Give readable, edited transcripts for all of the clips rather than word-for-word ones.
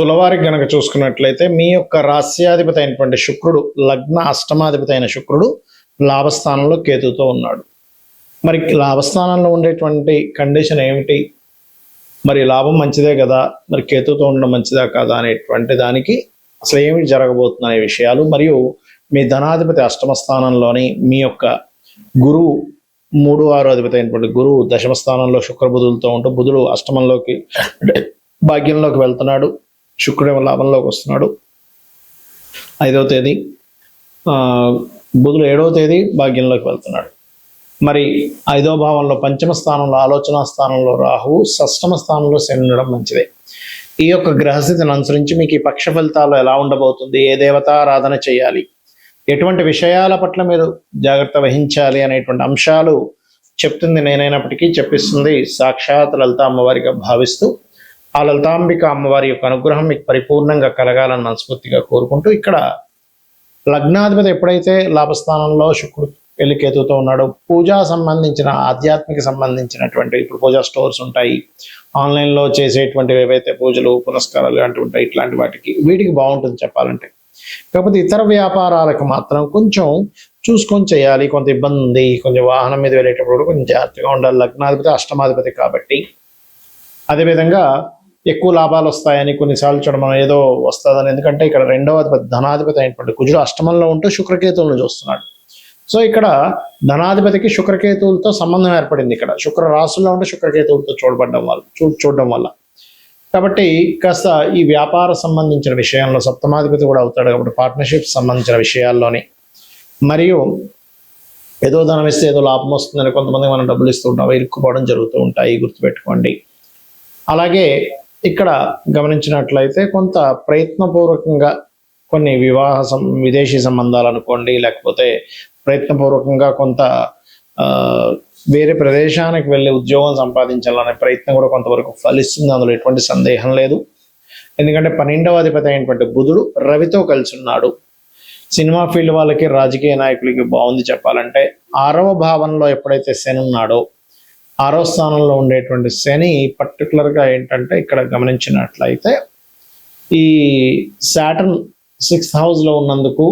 తులవారికి గనక చూసుకున్నట్లయితే మీ యొక్క రాస్యాధిపతి అయినటువంటి శుక్రుడు, లగ్న అష్టమాధిపతి అయిన శుక్రుడు లాభస్థానంలో కేతుతో ఉన్నాడు. మరి లాభస్థానంలో ఉండేటువంటి కండిషన్ ఏమిటి? మరి లాభం మంచిదే కదా, మరి కేతుతో ఉండడం మంచిదా కాదా అనేటువంటి దానికి అసలు ఏమి జరగబోతుంది అనే విషయాలు, మరియు మీ ధనాధిపతి అష్టమ స్థానంలోని మీ యొక్క గురువు 3, 6 అధిపతి అయినటువంటి గురువు దశమ స్థానంలో శుక్రబుధులతో ఉంటూ, బుధుడు అష్టమంలోకి భాగ్యంలోకి వెళ్తున్నాడు, శుక్రుడు లాభంలోకి వస్తున్నాడు 5వ తేదీ, బుధుడు 7వ తేదీ భాగ్యంలోకి వెళ్తున్నాడు. మరి 5వ భావంలో పంచమ స్థానంలో ఆలోచన స్థానంలో రాహువు, షష్టమ స్థానంలో శని ఉండడం మంచిదే. ఈ యొక్క గ్రహస్థితిని అనుసరించి మీకు ఈ పక్ష ఫలితాలు ఎలా ఉండబోతుంది, ఏ దేవతారాధన చేయాలి, ఎటువంటి విషయాల పట్ల మీరు జాగ్రత్త వహించాలి అనేటువంటి అంశాలు చెప్తుంది నేనైనప్పటికీ చెప్పిస్తుంది సాక్షాత్ లలిత అమ్మవారిగా భావిస్తూ, ఆ లలితాంబిక అమ్మవారి యొక్క అనుగ్రహం మీకు పరిపూర్ణంగా కలగాలని మనస్ఫూర్తిగా కోరుకుంటూ, ఇక్కడ లగ్నాధిపతి ఎప్పుడైతే లాభస్థానంలో శుక్రుడు వెళ్ళి కేతుతో ఉన్నాడో, పూజా సంబంధించిన ఆధ్యాత్మిక సంబంధించినటువంటి ఇప్పుడు పూజా స్టోర్స్ ఉంటాయి, ఆన్లైన్లో చేసేటువంటివి ఏవైతే పూజలు పునస్కారాలు లాంటివి ఉంటాయి, ఇట్లాంటి వీటికి బాగుంటుంది చెప్పాలంటే. కాకపోతే ఇతర వ్యాపారాలకు మాత్రం కొంచెం చూసుకొని చేయాలి. కొంత ఇబ్బంది ఉంది, కొంచెం వాహనం మీద వెళ్ళేటప్పుడు కొంచెం జాగ్రత్తగా ఉండాలి. లగ్నాధిపతి అష్టమాధిపతి కాబట్టి. అదేవిధంగా ఎక్కువ లాభాలు వస్తాయని కొన్నిసార్లు చూడడం ఏదో వస్తుందని, ఎందుకంటే ఇక్కడ 2వ అధిపతి ధనాధిపతి అయినటువంటి కుజుడు అష్టమంలో ఉంటూ శుక్రకేతువులను చూస్తున్నాడు. సో ఇక్కడ ధనాధిపతికి శుక్రకేతువులతో సంబంధం ఏర్పడింది. ఇక్కడ శుక్ర రాశుల్లో ఉంటే శుక్రకేతువులతో చూడడం వల్ల కాబట్టి కాస్త ఈ వ్యాపార సంబంధించిన విషయంలో సప్తమాధిపతి కూడా అవుతాడు కాబట్టి పార్ట్నర్షిప్ సంబంధించిన విషయాల్లోని, మరియు ఏదో ధనం ఇస్తే ఏదో లాభం వస్తుందని కొంతమంది మనం డబ్బులు ఇస్తూ ఉంటాం, ఇరుక్కుపోవడం జరుగుతూ ఉంటాయి, గుర్తుపెట్టుకోండి. అలాగే ఇక్కడ గమనించినట్లయితే కొంత ప్రయత్నపూర్వకంగా కొన్ని విదేశీ సంబంధాలు అనుకోండి, లేకపోతే ప్రయత్నపూర్వకంగా కొంత వేరే ప్రదేశానికి వెళ్ళి ఉద్యోగం సంపాదించాలనే ప్రయత్నం కూడా కొంతవరకు ఫలిస్తుంది, అందులో ఎటువంటి సందేహం లేదు. ఎందుకంటే 12వ అధిపతి అయినటువంటి బుధుడు రవితో కలిసి ఉన్నాడు. సినిమా ఫీల్డ్ వాళ్ళకి, రాజకీయ నాయకులకి బాగుంది చెప్పాలంటే. 6వ భావంలో ఎప్పుడైతే శని ఉన్నాడో, 6వ స్థానంలో ఉండేటువంటి శని పర్టికులర్గా ఏంటంటే ఇక్కడ గమనించినట్లయితే ఈ సాటర్న్ 6th హౌస్లో ఉన్నందుకు,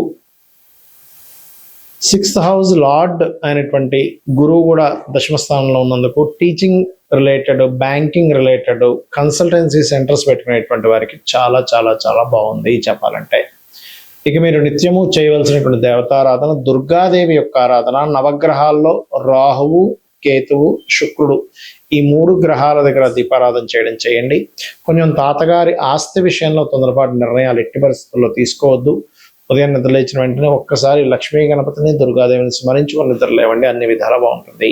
6th హౌస్ లార్డ్ అయినటువంటి గురువు కూడా దశమ స్థానంలో ఉన్నందుకు teaching related, banking related, consultancy centres పెట్టుకునేటువంటి వారికి చాలా చాలా చాలా బాగుంది చెప్పాలంటే. ఇక మీరు నిత్యము చేయవలసినటువంటి దేవతారాధన దుర్గాదేవి యొక్క ఆరాధన. నవగ్రహాల్లో రాహువు, కేతువు, శుక్రుడు ఈ 3 గ్రహాల దగ్గర దీపారాధన చేయడం చేయండి. కొంచెం తాతగారి ఆస్తి విషయంలో తొందరపాటు నిర్ణయాలు ఎట్టి పరిస్థితుల్లో తీసుకోవద్దు. ఉదయం నిద్రలేచిన వెంటనే ఒక్కసారి లక్ష్మీ గణపతిని, దుర్గాదేవిని స్మరించుకొని నిద్రలేవండి, అన్ని విధాలా బాగుంటుంది.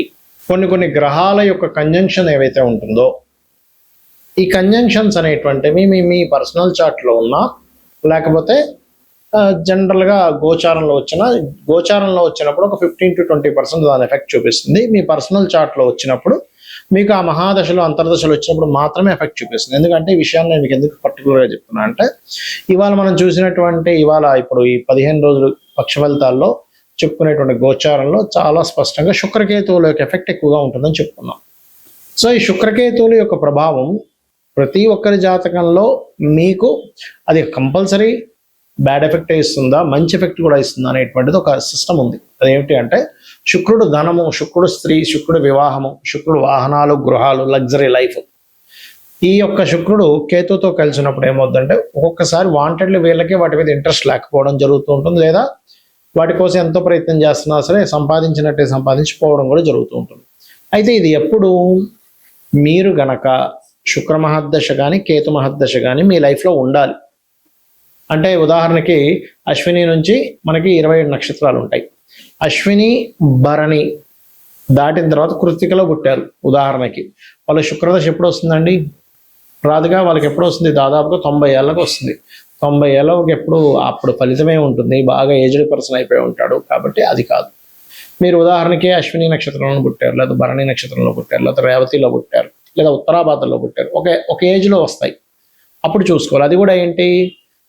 కొన్ని గ్రహాల యొక్క కంజంక్షన్ ఏవైతే ఉంటుందో, ఈ కంజంక్షన్స్ అనేటువంటివి మీ పర్సనల్ చార్ట్లో ఉన్నా, లేకపోతే జనరల్గా గోచారంలో వచ్చినప్పుడు ఒక 15 to 20% దాని ఎఫెక్ట్ చూపిస్తుంది. మీ పర్సనల్ చార్ట్లో వచ్చినప్పుడు మీకు ఆ మహాదశలు, అంతర్దశలు వచ్చినప్పుడు మాత్రమే ఎఫెక్ట్ చూపిస్తుంది. ఎందుకంటే ఈ విషయాన్ని నేను మీకు ఎందుకు పర్టికులర్గా చెప్తున్నా అంటే, ఇవాళ మనం చూసినటువంటి ఇప్పుడు ఈ 15 రోజులు పక్ష ఫలితాల్లో చెప్పుకునేటువంటి గోచారంలో చాలా స్పష్టంగా శుక్రకేతువుల యొక్క ఎఫెక్ట్ ఎక్కువగా ఉంటుందని చెప్పుకున్నాం. సో ఈ శుక్రకేతువుల యొక్క ప్రభావం ప్రతి ఒక్కరి జాతకంలో మీకు అది కంపల్సరీ బ్యాడ్ ఎఫెక్ట్ ఇస్తుందా, మంచి ఎఫెక్ట్ కూడా ఇస్తుందా అనేటువంటిది ఒక సిస్టమ్ ఉంది. అదేమిటి అంటే శుక్రుడు ధనము, శుక్రుడు స్త్రీ, శుక్రుడు వివాహము, శుక్రుడు వాహనాలు, గృహాలు, లగ్జరీ లైఫ్. ఈ యొక్క శుక్రుడు కేతుతో కలిసినప్పుడు ఏమవుతుందంటే ఒక్కొక్కసారి వాంటెడ్లీ వీళ్ళకి వాటి మీద ఇంట్రెస్ట్ లేకపోవడం జరుగుతూ ఉంటుంది, లేదా వాటి కోసం ఎంతో ప్రయత్నం చేస్తున్నా సరే సంపాదించినట్టే సంపాదించిపోవడం కూడా జరుగుతూ ఉంటుంది. అయితే ఇది ఎప్పుడు మీరు గనక శుక్ర మహర్దశ కానీ కేతు మహర్దశ కానీ మీ లైఫ్లో ఉండాలి. అంటే ఉదాహరణకి అశ్విని నుంచి మనకి 27 నక్షత్రాలు ఉంటాయి. అశ్విని, భరణి దాటిన తర్వాత కృత్తికలో పుట్టారు ఉదాహరణకి, వాళ్ళ శుక్రదశ ఎప్పుడు వస్తుందండి? రాదుగా. వాళ్ళకి ఎప్పుడు వస్తుంది? దాదాపుగా 90 ఏళ్ళకి వస్తుంది. 90 ఏళ్ళకి ఎప్పుడు అప్పుడు ఫలితమే ఉంటుంది, బాగా ఏజ్డ్ పర్సన్ అయిపోయి ఉంటాడు. కాబట్టి అది కాదు. మీరు ఉదాహరణకి అశ్విని నక్షత్రంలో పుట్టారు, లేదా భరణి నక్షత్రంలో పుట్టారు, లేదా రేవతిలో పుట్టారు, లేదా ఉత్తరాభాద్రలో పుట్టారు, ఒక ఏజ్లో వస్తాయి, అప్పుడు చూసుకోవాలి. అది కూడా ఏంటి?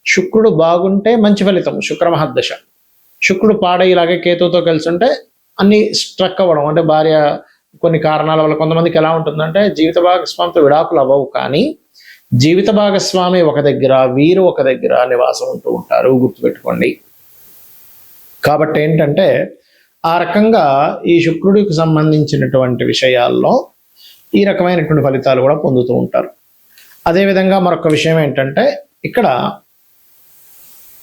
శుక్రుడు బాగుంటే మంచి ఫలితం, శుక్ర మహర్దశ. శుక్రుడు పాడై ఇలాగే కేతుతో కలిసి ఉంటే అన్ని స్ట్రక్ అవ్వడం, అంటే భార్య కొన్ని కారణాల వల్ల కొంతమందికి ఎలా ఉంటుందంటే జీవిత భాగస్వామితో విడాకులు అవ్వవు, కానీ జీవిత భాగస్వామి ఒక దగ్గర, వీరు ఒక దగ్గర నివాసం ఉంటూ ఉంటారు, గుర్తుపెట్టుకోండి. కాబట్టి ఏంటంటే ఆ రకంగా ఈ శుక్రుడికి సంబంధించినటువంటి విషయాల్లో ఈ రకమైనటువంటి ఫలితాలు కూడా పొందుతూ ఉంటారు. అదేవిధంగా మరొక విషయం ఏంటంటే ఇక్కడ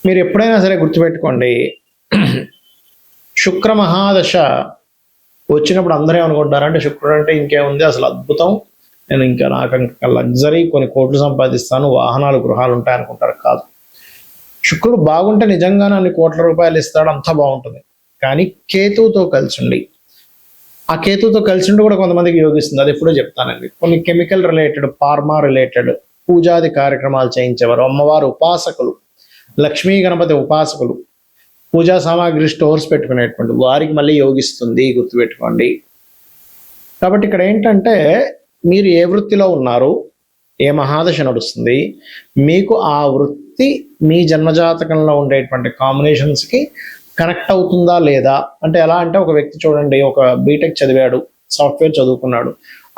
మీరు ఎప్పుడైనా సరే గుర్తుపెట్టుకోండి, శుక్ర మహాదశ వచ్చినప్పుడు అందరూ ఏమనుకుంటారంటే శుక్రుడు అంటే ఇంకేముంది, అసలు అద్భుతం, నేను ఇంకా నాకు ఇంకా లగ్జరీ, కొన్ని కోట్లు సంపాదిస్తాను, వాహనాలు గృహాలు ఉంటాయి అనుకుంటారు. కాదు, శుక్రుడు బాగుంటే నిజంగానే అన్ని కోట్ల రూపాయలు ఇస్తాడు, అంతా బాగుంటుంది. కానీ కేతువుతో కలిసి ఉండి, ఆ కేతువుతో కలిసి ఉండి కూడా కొంతమందికి యోగిస్తుంది. అది ఎప్పుడో చెప్తానండి. కొన్ని కెమికల్ రిలేటెడ్, ఫార్మా రిలేటెడ్ పూజాది కార్యక్రమాలు చేయించేవారు, అమ్మవారు ఉపాసకులు, లక్ష్మీ గణపతి ఉపాసకులు, పూజా సామాగ్రి స్టోర్స్ పెట్టుకునేటువంటి వారికి మళ్ళీ యోగిస్తుంది, గుర్తుపెట్టుకోండి. కాబట్టి ఇక్కడ ఏంటంటే మీరు ఏ వృత్తిలో ఉన్నారు, ఏ మహాదశ నడుస్తుంది, మీకు ఆ వృత్తి మీ జన్మజాతకంలో ఉండేటువంటి కాంబినేషన్స్కి కనెక్ట్ అవుతుందా లేదా. అంటే ఎలా అంటే ఒక వ్యక్తి చూడండి, ఒక బీటెక్ చదివాడు, సాఫ్ట్వేర్ చదువుకున్నాడు,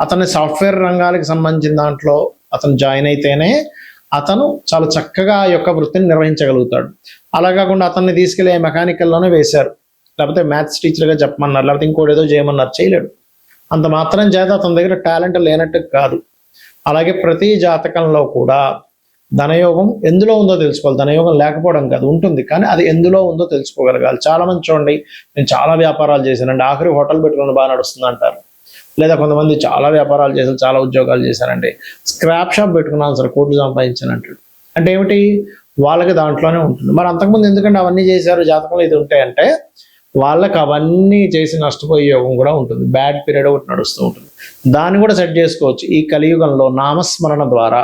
అతని సాఫ్ట్వేర్ రంగాలకు సంబంధించిన దాంట్లో అతను జాయిన్ అయితేనే అతను చాలా చక్కగా ఆ యొక్క వృత్తిని నిర్వహించగలుగుతాడు. అలా కాకుండా అతన్ని తీసుకెళ్ళి మెకానికల్లోనే వేశారు, లేకపోతే మ్యాథ్స్ టీచర్గా చెప్పమన్నారు, లేకపోతే ఇంకోటి ఏదో చేయమన్నారు, చేయలేడు. అంత మాత్రం చేత అతని దగ్గర టాలెంట్ లేనట్టు కాదు. అలాగే ప్రతి జాతకంలో కూడా ధనయోగం ఎందులో ఉందో తెలుసుకోవాలి. ధనయోగం లేకపోవడం కాదు, ఉంటుంది, కానీ అది ఎందులో ఉందో తెలుసుకోగలగాలి. చాలా మంది చూడండి, నేను చాలా వ్యాపారాలు చేశానండి, ఆఖరి హోటల్ పెట్టుకుని బాగా నడుస్తుంది అంటారు. లేదా కొంతమంది చాలా వ్యాపారాలు చేశారు, చాలా ఉద్యోగాలు చేశారండి, స్క్రాప్ షాప్ పెట్టుకున్నాను సరే కోట్లు సంపాదించాను అంటాడు. అంటే ఏమిటి, వాళ్ళకి దాంట్లోనే ఉంటుంది. మరి అంతకుముందు ఎందుకంటే అవన్నీ చేశారు, జాతకంలో ఇది ఉంటాయంటే వాళ్ళకి అవన్నీ చేసి నష్టపోయే యోగం కూడా ఉంటుంది. బ్యాడ్ పీరియడ్ ఒకటి నడుస్తూ ఉంటుంది, దాన్ని కూడా సెట్ చేసుకోవచ్చు. ఈ కలియుగంలో నామస్మరణ ద్వారా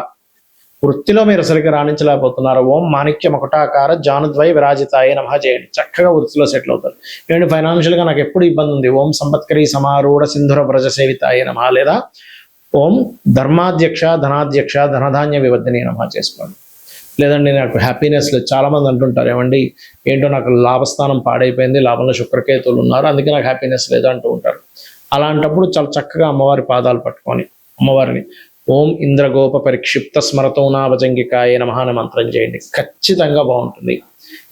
వృత్తిలో మీరు సరిగ్గా రాణించలేకపోతున్నారు, ఓం మాణిక్య మకుటాకార జానుద్వయ విరాజితాయ నమః చేయండి, చక్కగా వృత్తిలో సెటిల్ అవుతారు. ఏంటి ఫైనాన్షియల్గా నాకు ఎప్పుడు ఇబ్బంది ఉంది, ఓం సంపత్కరీ సమారూఢ సింధుర వ్రజ సేవితాయ నమః, లేదా ఓం ధర్మాధ్యక్ష ధనాధ్యక్ష ధనధాన్య వివర్ధిని నమః చేసుకోండి. లేదండి నాకు హ్యాపీనెస్ లేదు, చాలామంది అంటుంటారు, ఏమండి ఏంటో నాకు లాభస్థానం పాడైపోయింది, లాభంలో శుక్రకేతువులు ఉన్నారు, అందుకే నాకు హ్యాపీనెస్ లేదు అంటూ ఉంటారు. అలాంటప్పుడు చాలా చక్కగా అమ్మవారి పాదాలు పట్టుకొని అమ్మవారిని ఓం ఇంద్రగోప పరిక్షిప్త స్మరతో నాభజంగికాయ నమః అనే మంత్రం చేయండి, ఖచ్చితంగా బాగుంటుంది.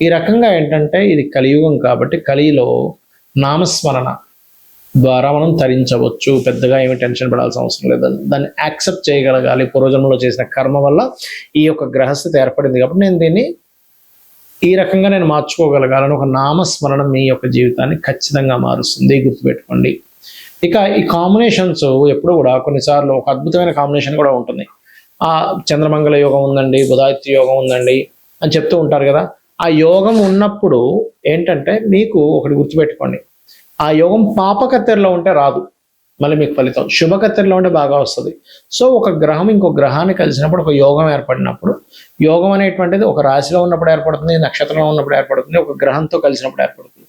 ఈ రకంగా ఏంటంటే ఇది కలియుగం కాబట్టి కలిలో నామస్మరణ ద్వారా మనం తరించవచ్చు, పెద్దగా ఏమి టెన్షన్ పడాల్సిన అవసరం లేదు. దాన్ని యాక్సెప్ట్ చేయగలగాలి. పూర్వజన్మలో చేసిన కర్మ వల్ల ఈ యొక్క గ్రహస్థితి ఏర్పడింది కాబట్టి నేను దీన్ని ఈ రకంగా నేను మార్చుకోగలగాలని ఒక నామస్మరణ మీ యొక్క జీవితాన్ని ఖచ్చితంగా మారుస్తుంది, గుర్తుపెట్టుకోండి. ఇక ఈ కాంబినేషన్స్ ఎప్పుడు కూడా కొన్నిసార్లు ఒక అద్భుతమైన కాంబినేషన్ కూడా ఉంటుంది. ఆ చంద్రమంగళ యోగం ఉందండి, బుధాదిత్య యోగం ఉందండి అని చెప్తూ ఉంటారు కదా. ఆ యోగం ఉన్నప్పుడు ఏంటంటే మీకు ఒకటి గుర్తుపెట్టుకోండి, ఆ యోగం పాపకత్తెరలో ఉంటే రాదు మళ్ళీ మీకు ఫలితం, శుభకత్తెరలో ఉంటే బాగా వస్తుంది. సో ఒక గ్రహం ఇంకో గ్రహాన్ని కలిసినప్పుడు ఒక యోగం ఏర్పడినప్పుడు, యోగం అనేటువంటిది ఒక రాశిలో ఉన్నప్పుడు ఏర్పడుతుంది, నక్షత్రంలో ఉన్నప్పుడు ఏర్పడుతుంది, ఒక గ్రహంతో కలిసినప్పుడు ఏర్పడుతుంది.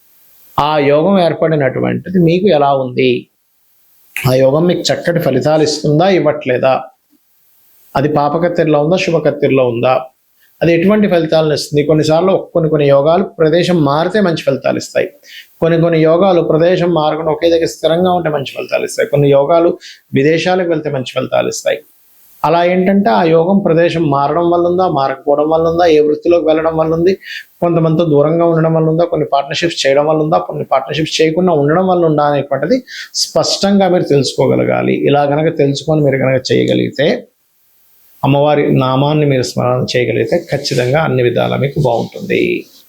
ఆ యోగం ఏర్పడినటువంటిది మీకు ఎలా ఉంది, ఆ యోగం మీకు చక్కటి ఫలితాలు ఇస్తుందా ఇవ్వట్లేదా, అది పాపకత్తెరలో ఉందా శుభకత్తెరలో ఉందా, అది ఎటువంటి ఫలితాలను ఇస్తుంది. కొన్నిసార్లు కొన్ని యోగాలు ప్రదేశం మారితే మంచి ఫలితాలు ఇస్తాయి, కొన్ని యోగాలు ప్రదేశం మారకుండా ఒకే దగ్గర స్థిరంగా ఉంటే మంచి ఫలితాలు ఇస్తాయి, కొన్ని యోగాలు విదేశాలకు వెళ్తే మంచి ఫలితాలు ఇస్తాయి. అలా ఏంటంటే ఆ యోగం ప్రదేశం మారడం వల్ల ఉందా, మారకపోవడం వల్ల ఉందా, ఏ వృత్తిలోకి వెళ్ళడం వల్ల ఉంది, కొంతమందితో దూరంగా ఉండడం వల్ల ఉందా, కొన్ని పార్ట్నర్షిప్స్ చేయడం వల్ల ఉందా, కొన్ని పార్ట్నర్షిప్స్ చేయకుండా ఉండడం వల్ల ఉందా అనేటువంటిది స్పష్టంగా మీరు తెలుసుకోగలగాలి. ఇలా కనుక తెలుసుకొని మీరు కనుక చేయగలిగితే, అమ్మవారి నామాన్ని మీరు స్మరణ చేయగలిగితే ఖచ్చితంగా అన్ని విధాలా మీకు బాగుంటుంది.